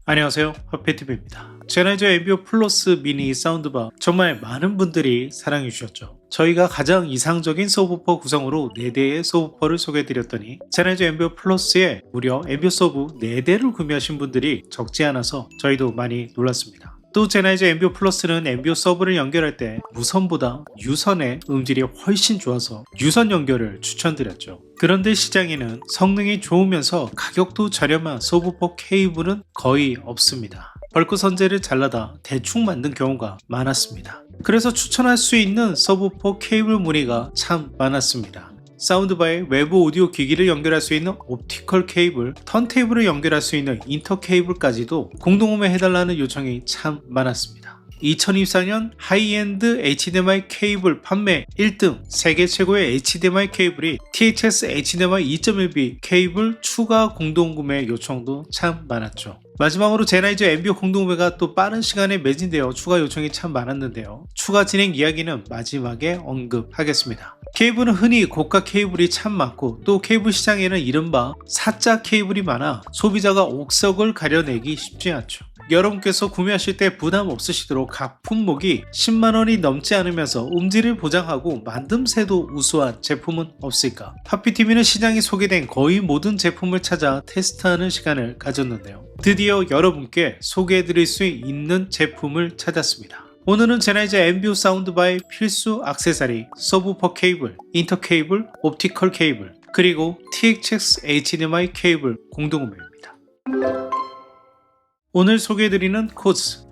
안녕하세요, 허피TV입니다. 제나이저 앰비오 플러스 미니 사운드바 정말 많은 분들이 사랑해주셨죠. 저희가 가장 이상적인 서브우퍼 구성으로 4대의 서브우퍼를 소개해드렸더니 제나이저 앰비오 플러스에 무려 앰비오 서브 4대를 구매하신 분들이 적지 않아서 저희도 많이 놀랐습니다. 또 제나이저 앰비오 플러스는 앰비오 서브를 연결할 때 무선보다 유선의 음질이 훨씬 좋아서 유선 연결을 추천드렸죠. 그런데 시장에는 성능이 좋으면서 가격도 저렴한 서브우퍼 케이블은 거의 없습니다. 벌크 선재를 잘라다 대충 만든 경우가 많았습니다. 그래서 추천할 수 있는 서브우퍼 케이블 문의가 참 많았습니다. 사운드바에 외부 오디오 기기를 연결할 수 있는 옵티컬 케이블, 턴테이블을 연결할 수 있는 인터 케이블까지도 공동구매 해달라는 요청이 참 많았습니다. 2024년 하이엔드 HDMI 케이블 판매 1등, 세계 최고의 HDMI 케이블이 THS HDMI 2.1B 케이블 추가 공동구매 요청도 참 많았죠. 마지막으로 제나이저 앰비오 공동구매가 또 빠른 시간에 매진되어 추가 요청이 참 많았는데요. 추가 진행 이야기는 마지막에 언급하겠습니다. 케이블은 흔히 고가 케이블이 참 많고 또 케이블 시장에는 이른바 사짜 케이블이 많아 소비자가 옥석을 가려내기 쉽지 않죠. 여러분께서 구매하실 때 부담 없으시도록 각 품목이 10만원이 넘지 않으면서 음질을 보장하고 만듦새도 우수한 제품은 없을까? 허피TV는 시장에 소개된 거의 모든 제품을 찾아 테스트하는 시간을 가졌는데요. 드디어 여러분께 소개해드릴 수 있는 제품을 찾았습니다. 오늘은 제나이저 앰비오 사운드바의 필수 액세서리, 서브우퍼 케이블, 인터 케이블, 옵티컬 케이블, 그리고 THX HDMI 케이블 공동구매입니다. 오늘 소개해드리는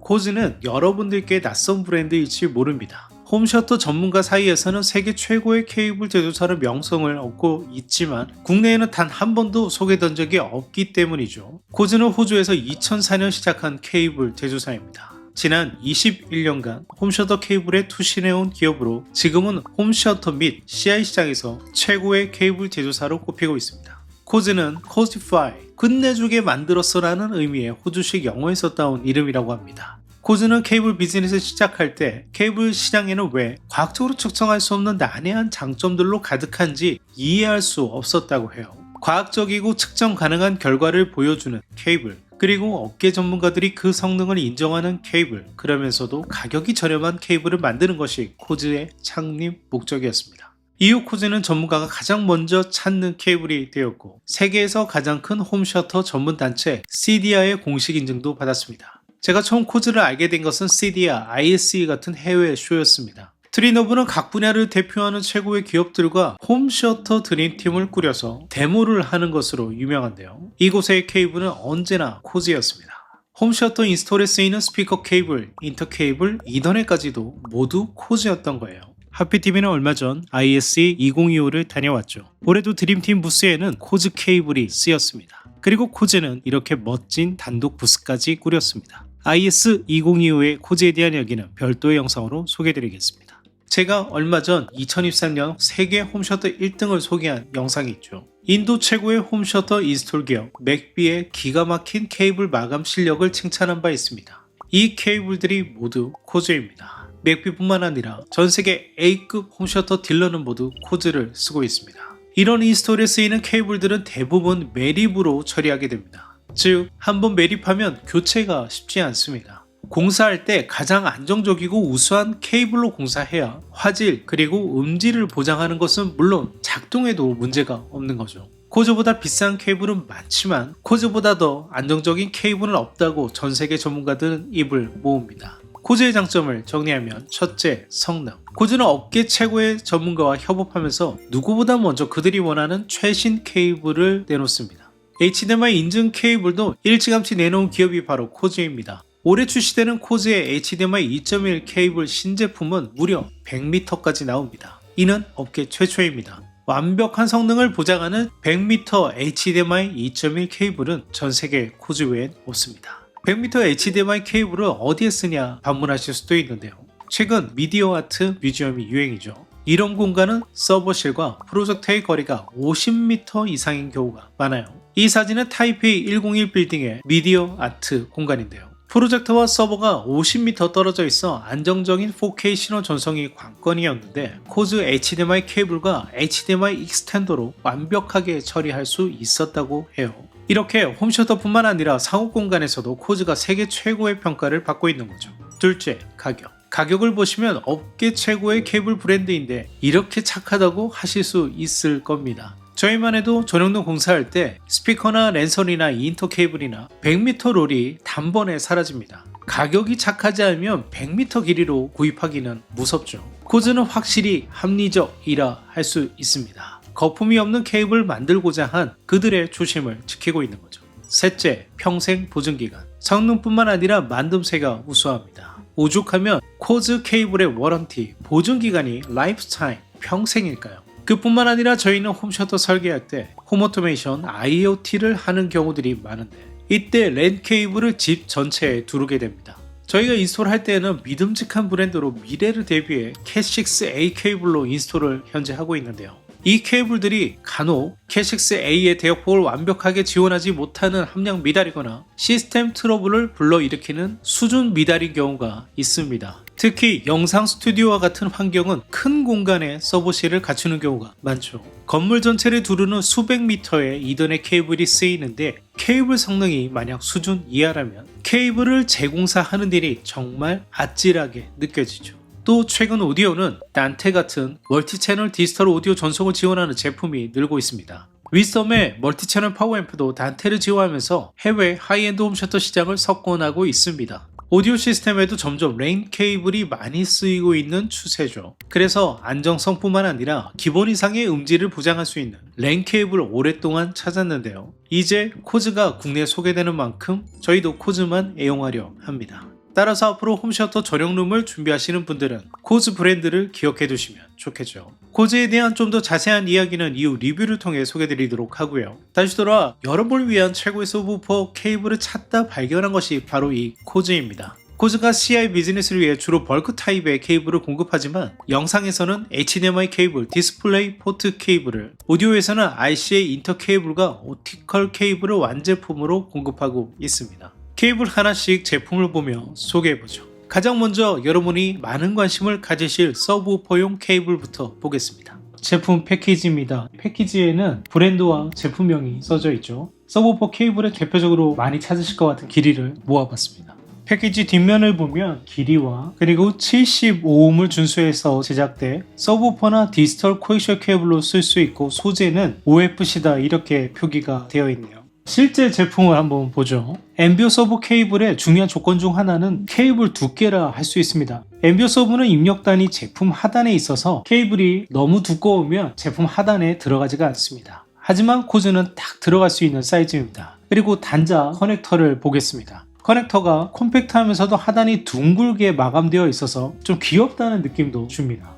코즈는 여러분들께 낯선 브랜드일지 모릅니다. 홈셔터 전문가 사이에서는 세계 최고의 케이블 제조사로 명성을 얻고 있지만 국내에는 단 한 번도 소개된 적이 없기 때문이죠. 코즈는 호주에서 2004년 시작한 케이블 제조사입니다. 지난 21년간 홈셔터 케이블에 투신해온 기업으로 지금은 홈셔터 및 CI 시장에서 최고의 케이블 제조사로 꼽히고 있습니다. 코즈는 Codify, 끝내주게 만들었어라는 의미의 호주식 영어에서 따온 이름이라고 합니다. 코즈는 케이블 비즈니스를 시작할 때 케이블 시장에는 왜 과학적으로 측정할 수 없는 난해한 장점들로 가득한지 이해할 수 없었다고 해요. 과학적이고 측정 가능한 결과를 보여주는 케이블, 그리고 업계 전문가들이 그 성능을 인정하는 케이블, 그러면서도 가격이 저렴한 케이블을 만드는 것이 코즈의 창립 목적이었습니다. 이후 코즈는 전문가가 가장 먼저 찾는 케이블이 되었고 세계에서 가장 큰 홈셔터 전문 단체 CDI의 공식 인증도 받았습니다. 제가 처음 코즈를 알게 된 것은 CDI, ISE 같은 해외 쇼였습니다. 트리노브는 각 분야를 대표하는 최고의 기업들과 홈셔터 드림팀을 꾸려서 데모를 하는 것으로 유명한데요. 이곳의 케이블은 언제나 코즈였습니다. 홈셔터 인스톨에 쓰이는 스피커 케이블, 인터 케이블, 이더넷까지도 모두 코즈였던 거예요. 허피TV는 얼마 전 ISE 2025를 다녀왔죠. 올해도 드림팀 부스에는 코즈 케이블이 쓰였습니다. 그리고 코즈는 이렇게 멋진 단독 부스까지 꾸렸습니다. IS 2025의 코즈에 대한 이야기는 별도의 영상으로 소개해드리겠습니다. 제가 얼마 전 2023년 세계 홈셔터 1등을 소개한 영상이 있죠. 인도 최고의 홈셔터 인스톨 기업 맥비의 기가 막힌 케이블 마감 실력을 칭찬한 바 있습니다. 이 케이블들이 모두 코즈입니다. 맥비뿐만 아니라 전세계 A급 홈셔터 딜러는 모두 코즈를 쓰고 있습니다. 이런 인스톨에 쓰이는 케이블들은 대부분 매립으로 처리하게 됩니다. 즉, 한번 매립하면 교체가 쉽지 않습니다. 공사할 때 가장 안정적이고 우수한 케이블로 공사해야 화질 그리고 음질을 보장하는 것은 물론 작동에도 문제가 없는 거죠. 코즈보다 비싼 케이블은 많지만 코즈보다 더 안정적인 케이블은 없다고 전세계 전문가들은 입을 모읍니다. 코즈의 장점을 정리하면 첫째, 성능. 코즈는 업계 최고의 전문가와 협업하면서 누구보다 먼저 그들이 원하는 최신 케이블을 내놓습니다. HDMI 인증 케이블도 일찌감치 내놓은 기업이 바로 코즈입니다. 올해 출시되는 코즈의 HDMI 2.1 케이블 신제품은 무려 100m까지 나옵니다. 이는 업계 최초입니다. 완벽한 성능을 보장하는 100m HDMI 2.1 케이블은 전 세계 코즈 외엔 없습니다. 100m HDMI 케이블을 어디에 쓰냐 반문하실 수도 있는데요. 최근 미디어 아트 뮤지엄이 유행이죠. 이런 공간은 서버실과 프로젝터의 거리가 50m 이상인 경우가 많아요. 이 사진은 타이페이 101 빌딩의 미디어 아트 공간인데요. 프로젝터와 서버가 50m 떨어져 있어 안정적인 4K 신호 전송이 관건이었는데 코즈 HDMI 케이블과 HDMI 익스텐더로 완벽하게 처리할 수 있었다고 해요. 이렇게 홈셔터뿐만 아니라 상업 공간에서도 코즈가 세계 최고의 평가를 받고 있는 거죠. 둘째, 가격. 가격을 보시면 업계 최고의 케이블 브랜드인데 이렇게 착하다고 하실 수 있을 겁니다. 저희만 해도 전용로 공사할 때 스피커나 랜선이나 인터 케이블이나 100m 롤이 단번에 사라집니다. 가격이 착하지 않으면 100m 길이로 구입하기는 무섭죠. 코즈는 확실히 합리적이라 할 수 있습니다. 거품이 없는 케이블을 만들고자 한 그들의 초심을 지키고 있는 거죠. 셋째, 평생 보증기간. 성능뿐만 아니라 만듦새가 우수합니다. 오죽하면 코즈 케이블의 워런티, 보증기간이 라이프타임, 평생일까요? 그뿐만 아니라 저희는 홈셔터 설계할 때 홈오토메이션 IoT를 하는 경우들이 많은데 이때 랜 케이블을 집 전체에 두르게 됩니다. 저희가 인스톨할 때에는 믿음직한 브랜드로 미래를 대비해 캣6A 케이블로 인스톨을 현재 하고 있는데요. 이 케이블들이 간혹 캣6A의 대역폭을 완벽하게 지원하지 못하는 함량 미달이거나 시스템 트러블을 불러일으키는 수준 미달인 경우가 있습니다. 특히 영상 스튜디오와 같은 환경은 큰 공간에 서버실을 갖추는 경우가 많죠. 건물 전체를 두르는 수백 미터의 이더넷 케이블이 쓰이는데 케이블 성능이 만약 수준 이하라면 케이블을 재공사하는 일이 정말 아찔하게 느껴지죠. 또 최근 오디오는 단테 같은 멀티채널 디지털 오디오 전송을 지원하는 제품이 늘고 있습니다. 위썸의 멀티채널 파워앰프도 단테를 지원하면서 해외 하이엔드 홈셔터 시장을 석권하고 있습니다. 오디오 시스템에도 점점 랜 케이블이 많이 쓰이고 있는 추세죠. 그래서 안정성뿐만 아니라 기본 이상의 음질을 보장할 수 있는 랜 케이블을 오랫동안 찾았는데요. 이제 코즈가 국내에 소개되는 만큼 저희도 코즈만 애용하려 합니다. 따라서 앞으로 홈셔터 전용룸을 준비하시는 분들은 코즈 브랜드를 기억해 두시면 좋겠죠. 코즈에 대한 좀 더 자세한 이야기는 이후 리뷰를 통해 소개드리도록 하고요. 다시 돌아와 여러분을 위한 최고의 서브우퍼 케이블을 찾다 발견한 것이 바로 이 코즈입니다. 코즈가 CI 비즈니스를 위해 주로 벌크 타입의 케이블을 공급하지만 영상에서는 HDMI 케이블, 디스플레이 포트 케이블을, 오디오에서는 RCA 인터 케이블과 옵티컬 케이블을 완제품으로 공급하고 있습니다. 케이블 하나씩 제품을 보며 소개해보죠. 가장 먼저 여러분이 많은 관심을 가지실 서브우퍼용 케이블부터 보겠습니다. 제품 패키지입니다. 패키지에는 브랜드와 제품명이 써져 있죠. 서브우퍼 케이블에 대표적으로 많이 찾으실 것 같은 길이를 모아봤습니다. 패키지 뒷면을 보면 길이와 그리고 75ohm을 준수해서 제작돼 서브우퍼나 디지털 코엑셜 케이블로 쓸 수 있고 소재는 OFC다 이렇게 표기가 되어 있네요. 실제 제품을 한번 보죠. 엠비오 서브 케이블의 중요한 조건 중 하나는 케이블 두께라 할 수 있습니다. 엠비오 서브는 입력단이 제품 하단에 있어서 케이블이 너무 두꺼우면 제품 하단에 들어가지가 않습니다. 하지만 코즈는 딱 들어갈 수 있는 사이즈입니다. 그리고 단자 커넥터를 보겠습니다. 커넥터가 콤팩트하면서도 하단이 둥글게 마감되어 있어서 좀 귀엽다는 느낌도 줍니다.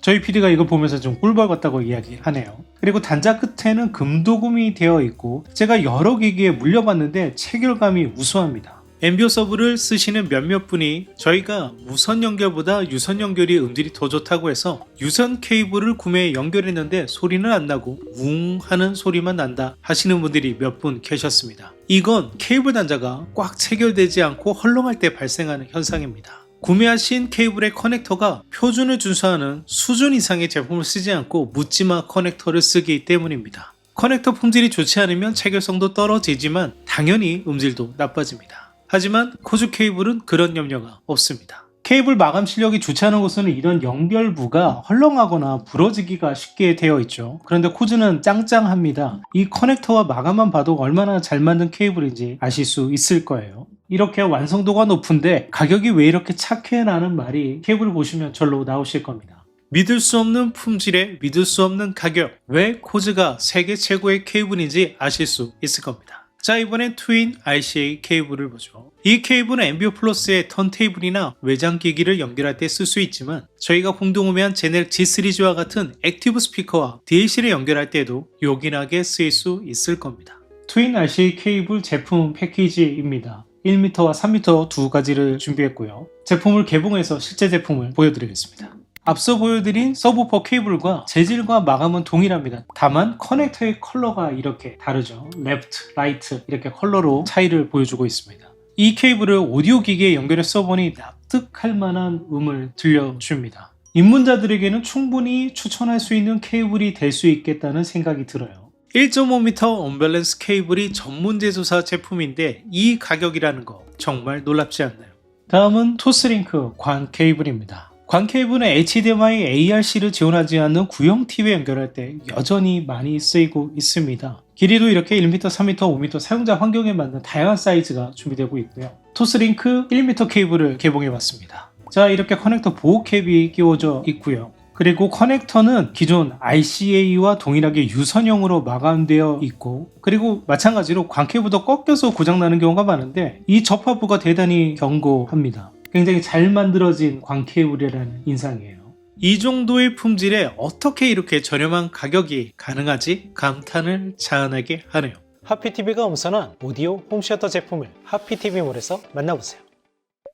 저희 PD가 이거 보면서 좀 꿀벌 같다고 이야기하네요. 그리고 단자 끝에는 금도금이 되어 있고 제가 여러 기기에 물려봤는데 체결감이 우수합니다. 엠비오 서브를 쓰시는 몇몇 분이 저희가 무선 연결보다 유선 연결이 음질이 더 좋다고 해서 유선 케이블을 구매해 연결했는데 소리는 안 나고 웅 하는 소리만 난다 하시는 분들이 몇 분 계셨습니다. 이건 케이블 단자가 꽉 체결되지 않고 헐렁할 때 발생하는 현상입니다. 구매하신 케이블의 커넥터가 표준을 준수하는 수준 이상의 제품을 쓰지 않고 묻지마 커넥터를 쓰기 때문입니다. 커넥터 품질이 좋지 않으면 체결성도 떨어지지만 당연히 음질도 나빠집니다. 하지만 코즈 케이블은 그런 염려가 없습니다. 케이블 마감 실력이 좋지 않은 곳은 이런 연결부가 헐렁하거나 부러지기가 쉽게 되어 있죠. 그런데 코즈는 짱짱합니다. 이 커넥터와 마감만 봐도 얼마나 잘 만든 케이블인지 아실 수 있을 거예요. 이렇게 완성도가 높은데 가격이 왜 이렇게 착해라는 말이 케이블을 보시면 절로 나오실 겁니다. 믿을 수 없는 품질에 믿을 수 없는 가격, 왜 코즈가 세계 최고의 케이블인지 아실 수 있을 겁니다. 자, 이번엔 트윈 RCA 케이블을 보죠. 이 케이블은 엠비오 플러스의 턴테이블이나 외장기기를 연결할 때 쓸 수 있지만 저희가 공동구매한 제넬 G3G와 같은 액티브 스피커와 DAC를 연결할 때도 요긴하게 쓰일 수 있을 겁니다. 트윈 RCA 케이블 제품 패키지입니다. 1m와 3m 두 가지를 준비했고요. 제품을 개봉해서 실제 제품을 보여드리겠습니다. 앞서 보여드린 서브우퍼 케이블과 재질과 마감은 동일합니다. 다만 커넥터의 컬러가 이렇게 다르죠. 레프트, 라이트 이렇게 컬러로 차이를 보여주고 있습니다. 이 케이블을 오디오 기기에 연결해 써보니 납득할 만한 음을 들려줍니다. 입문자들에게는 충분히 추천할 수 있는 케이블이 될 수 있겠다는 생각이 들어요. 1.5m 언밸런스 케이블이 전문 제조사 제품인데 이 가격이라는 거 정말 놀랍지 않나요? 다음은 토스링크 관 케이블입니다. 관 케이블은 HDMI ARC를 지원하지 않는 구형 TV에 연결할 때 여전히 많이 쓰이고 있습니다. 길이도 이렇게 1m, 3m, 5m 사용자 환경에 맞는 다양한 사이즈가 준비되고 있고요. 토스링크 1m 케이블을 개봉해봤습니다. 자, 이렇게 커넥터 보호 캡이 끼워져 있고요. 그리고 커넥터는 기존 RCA와 동일하게 유선형으로 마감되어 있고, 그리고 마찬가지로 관 케이블도 꺾여서 고장나는 경우가 많은데 이 접합부가 대단히 견고합니다. 굉장히 잘 만들어진 관 케이블이라는 인상이에요. 이 정도의 품질에 어떻게 이렇게 저렴한 가격이 가능하지? 감탄을 자아나게 하네요. 하피TV가 엄선한 오디오 홈시어터 제품을 하피TV몰에서 만나보세요.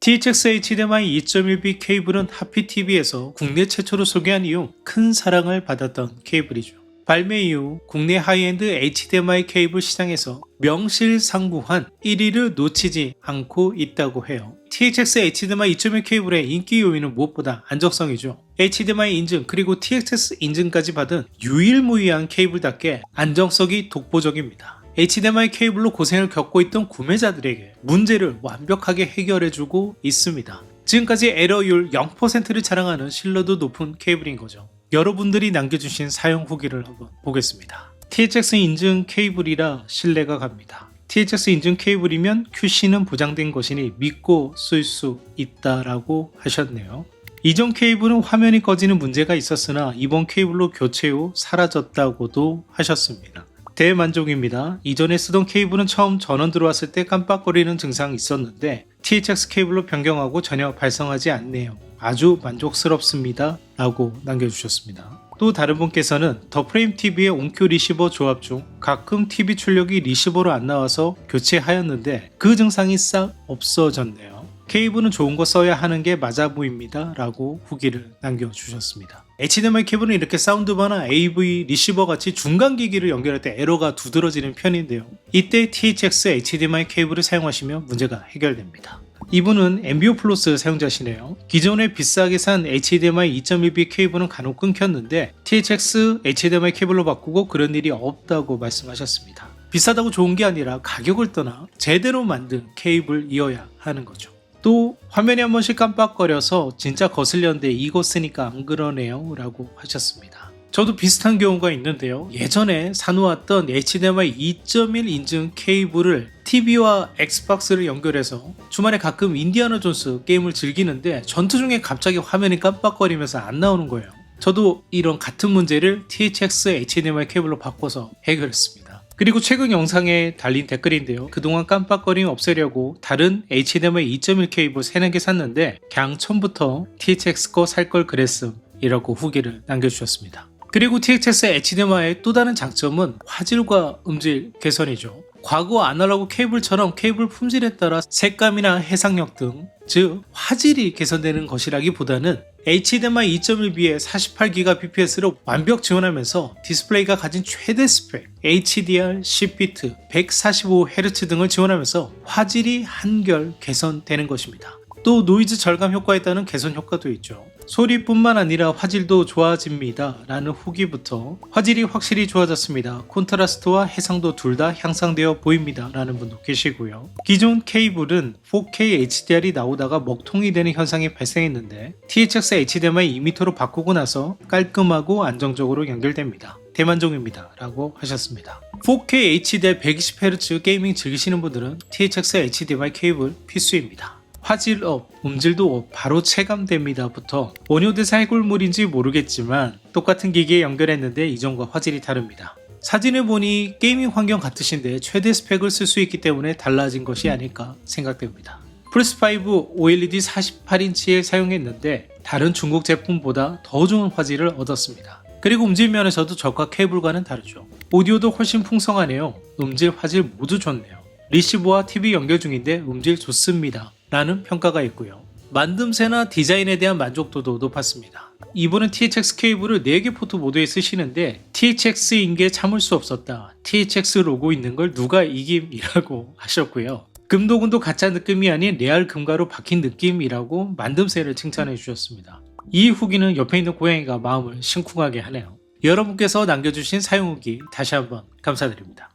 THX HDMI 2.1B 케이블은 하피TV에서 국내 최초로 소개한 이후 큰 사랑을 받았던 케이블이죠. 발매 이후 국내 하이엔드 HDMI 케이블 시장에서 명실상부한 1위를 놓치지 않고 있다고 해요. THX HDMI 2.1 케이블의 인기 요인은 무엇보다 안정성이죠. HDMI 인증 그리고 THX 인증까지 받은 유일무이한 케이블답게 안정성이 독보적입니다. HDMI 케이블로 고생을 겪고 있던 구매자들에게 문제를 완벽하게 해결해주고 있습니다. 지금까지 에러율 0%를 자랑하는 신뢰도 높은 케이블인 거죠. 여러분들이 남겨주신 사용 후기를 한번 보겠습니다. THX 인증 케이블이라 신뢰가 갑니다. THX 인증 케이블이면 QC는 보장된 것이니 믿고 쓸 수 있다라고 하셨네요. 이전 케이블은 화면이 꺼지는 문제가 있었으나 이번 케이블로 교체 후 사라졌다고도 하셨습니다. 대만족입니다. 이전에 쓰던 케이블은 처음 전원 들어왔을 때 깜빡거리는 증상이 있었는데 THX 케이블로 변경하고 전혀 발생하지 않네요. 아주 만족스럽습니다. 라고 남겨주셨습니다. 또 다른 분께서는 더 프레임 TV의 온큐 리시버 조합 중 가끔 TV 출력이 리시버로 안 나와서 교체하였는데 그 증상이 싹 없어졌네요. 케이블은 좋은 거 써야 하는 게 맞아 보입니다. 라고 후기를 남겨주셨습니다. HDMI 케이블은 이렇게 사운드바나 AV 리시버 같이 중간 기기를 연결할 때 에러가 두드러지는 편인데요. 이때 THX HDMI 케이블을 사용하시면 문제가 해결됩니다. 이분은 엠비오 플러스 사용자시네요. 기존에 비싸게 산 HDMI 2.1B 케이블은 간혹 끊겼는데 THX HDMI 케이블로 바꾸고 그런 일이 없다고 말씀하셨습니다. 비싸다고 좋은 게 아니라 가격을 떠나 제대로 만든 케이블이어야 하는 거죠. 또 화면이 한 번씩 깜빡거려서 진짜 거슬렸는데 이거 쓰니까 안 그러네요 라고 하셨습니다. 저도 비슷한 경우가 있는데요. 예전에 사놓았던 HDMI 2.1 인증 케이블을 TV와 엑스박스를 연결해서 주말에 가끔 인디아나 존스 게임을 즐기는데 전투 중에 갑자기 화면이 깜빡거리면서 안 나오는 거예요. 저도 이런 같은 문제를 THX HDMI 케이블로 바꿔서 해결했습니다. 그리고 최근 영상에 달린 댓글인데요. 그동안 깜빡거림 없애려고 다른 HDMI 2.1 케이블 3-4개 샀는데 그냥 처음부터 THX 거 살 걸 그랬음 이라고 후기를 남겨주셨습니다. 그리고 THX HDMI의 또 다른 장점은 화질과 음질 개선이죠. 과거 아날로그 케이블처럼 케이블 품질에 따라 색감이나 해상력 등 즉 화질이 개선되는 것이라기보다는 HDMI 2.1B의 48GBps를 완벽 지원하면서 디스플레이가 가진 최대 스펙 HDR 10비트 145Hz 등을 지원하면서 화질이 한결 개선되는 것입니다. 또 노이즈 절감 효과에 따른 개선 효과도 있죠. 소리뿐만 아니라 화질도 좋아집니다 라는 후기부터 화질이 확실히 좋아졌습니다. 콘트라스트와 해상도 둘 다 향상되어 보입니다 라는 분도 계시고요. 기존 케이블은 4K HDR이 나오다가 먹통이 되는 현상이 발생했는데 THX HDMI 2m로 바꾸고 나서 깔끔하고 안정적으로 연결됩니다. 대만족입니다 라고 하셨습니다. 4K HDR 120Hz 게이밍 즐기시는 분들은 THX HDMI 케이블 필수입니다. 화질 업, 음질도 업, 바로 체감됩니다부터 원효대사 해골물인지 모르겠지만 똑같은 기기에 연결했는데 이전과 화질이 다릅니다. 사진을 보니 게이밍 환경 같으신데 최대 스펙을 쓸 수 있기 때문에 달라진 것이 아닐까 생각됩니다. 플스5 OLED 48인치에 사용했는데 다른 중국 제품보다 더 좋은 화질을 얻었습니다. 그리고 음질 면에서도 저가 케이블과는 다르죠. 오디오도 훨씬 풍성하네요. 음질, 화질 모두 좋네요. 리시버와 TV 연결 중인데 음질 좋습니다 라는 평가가 있고요. 만듦새나 디자인에 대한 만족도도 높았습니다. 이번엔 THX 케이블을 4개 포트 모두에 쓰시는데 THX인 게 참을 수 없었다. THX 로고 있는 걸 누가 이김이라고 하셨고요. 금도금도 가짜 느낌이 아닌 레알 금가로 박힌 느낌이라고 만듦새를 칭찬해 주셨습니다. 이 후기는 옆에 있는 고양이가 마음을 심쿵하게 하네요. 여러분께서 남겨주신 사용 후기 다시 한번 감사드립니다.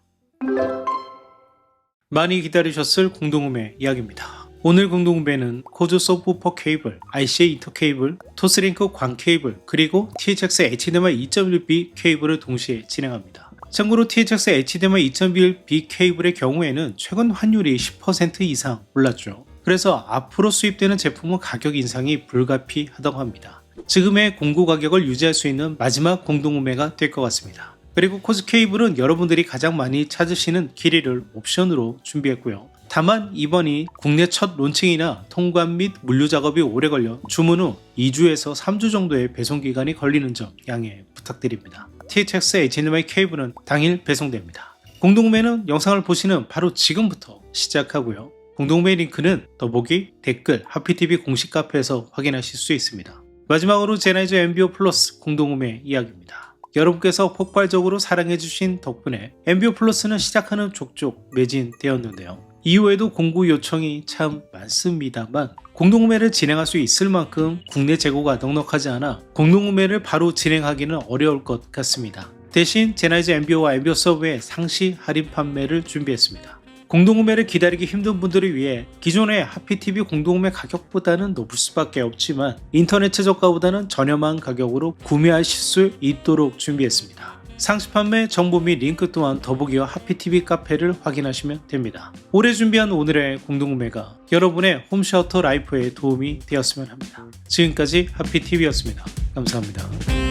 많이 기다리셨을 공동구매 이야기입니다. 오늘 공동구매는 코즈 서브우퍼 케이블, RCA 인터 케이블, 토스링크 광 케이블, 그리고 THX HDMI 2.1B 케이블을 동시에 진행합니다. 참고로 THX HDMI 2.1B 케이블의 경우에는 최근 환율이 10% 이상 올랐죠. 그래서 앞으로 수입되는 제품은 가격 인상이 불가피하다고 합니다. 지금의 공구 가격을 유지할 수 있는 마지막 공동구매가 될 것 같습니다. 그리고 코즈 케이블은 여러분들이 가장 많이 찾으시는 길이를 옵션으로 준비했고요. 다만 이번이 국내 첫 론칭이나 통관 및 물류 작업이 오래 걸려 주문 후 2주에서 3주 정도의 배송 기간이 걸리는 점 양해 부탁드립니다. THX HDMI 케이블은 당일 배송됩니다. 공동구매는 영상을 보시는 바로 지금부터 시작하고요. 공동구매 링크는 더보기, 댓글, 하피TV 공식 카페에서 확인하실 수 있습니다. 마지막으로 제나이저 MBO 플러스 공동구매 이야기입니다. 여러분께서 폭발적으로 사랑해주신 덕분에 MBO 플러스는 시작하는 족족 매진되었는데요. 이후에도 공구 요청이 참 많습니다만 공동구매를 진행할 수 있을 만큼 국내 재고가 넉넉하지 않아 공동구매를 바로 진행하기는 어려울 것 같습니다. 대신 제나이저 MBO와 MBO 서브의 상시 할인 판매를 준비했습니다. 공동구매를 기다리기 힘든 분들을 위해 기존의 하피TV 공동구매 가격보다는 높을 수밖에 없지만 인터넷 최저가보다는 저렴한 가격으로 구매하실 수 있도록 준비했습니다. 상시 판매 정보 및 링크 또한 더보기와 하피TV 카페를 확인하시면 됩니다. 올해 준비한 오늘의 공동구매가 여러분의 홈셔터 라이프에 도움이 되었으면 합니다. 지금까지 하피TV였습니다. 감사합니다.